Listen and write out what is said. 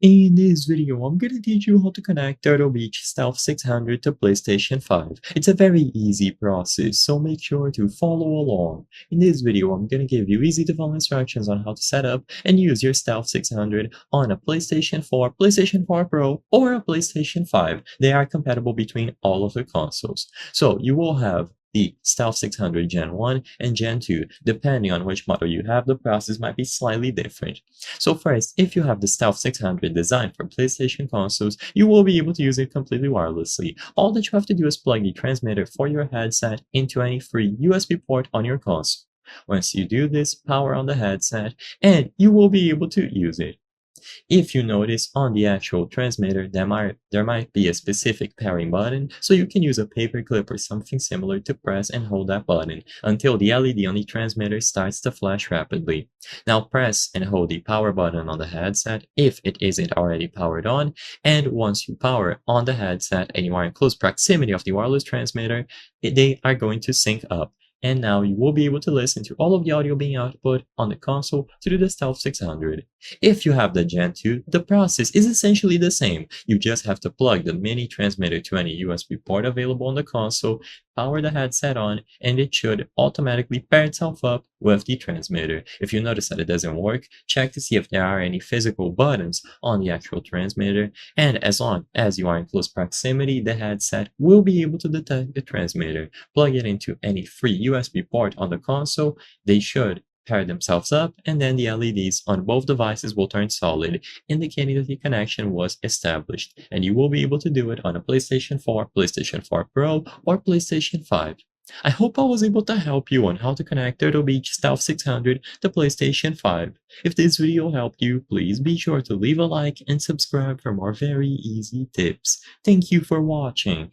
In this video, I'm gonna teach you how to connect Turtle Beach Stealth 600 to PlayStation 5. It's a very easy process, so make sure to follow along. In this video, I'm gonna give you easy to follow instructions on how to set up and use your Stealth 600 on a PlayStation 4, PlayStation 4 Pro, or a PlayStation 5. They are compatible between all of the consoles. So you will have the Stealth 600 Gen 1 and Gen 2. Depending on which model you have, the process might be slightly different. So first, if you have the Stealth 600 designed for PlayStation consoles, you will be able to use it completely wirelessly. All that you have to do is plug the transmitter for your headset into any free USB port on your console. Once you do this, power on the headset, and you will be able to use it. If you notice on the actual transmitter, there might be a specific pairing button, so you can use a paper clip or something similar to press and hold that button until the LED on the transmitter starts to flash rapidly. Now press and hold the power button on the headset if it isn't already powered on, and once you power on the headset and you are in close proximity of the wireless transmitter, they are going to sync up. And now you will be able to listen to all of the audio being output on the console through the Stealth 600. If you have the Gen 2, the process is essentially the same. You just have to plug the mini transmitter to any USB port available on the console, power the headset on, and it should automatically pair itself up with the transmitter. If you notice that it doesn't work, check to see if there are any physical buttons on the actual transmitter, and as long as you are in close proximity, the headset will be able to detect the transmitter. Plug it into any free USB port on the console, they should pair themselves up, and then the LEDs on both devices will turn solid, indicating that the connection was established, and you will be able to do it on a PlayStation 4, PlayStation 4 Pro, or PlayStation 5. I hope I was able to help you on how to connect Turtle Beach Stealth 600 to PlayStation 5. If this video helped you, please be sure to leave a like and subscribe for more very easy tips. Thank you for watching.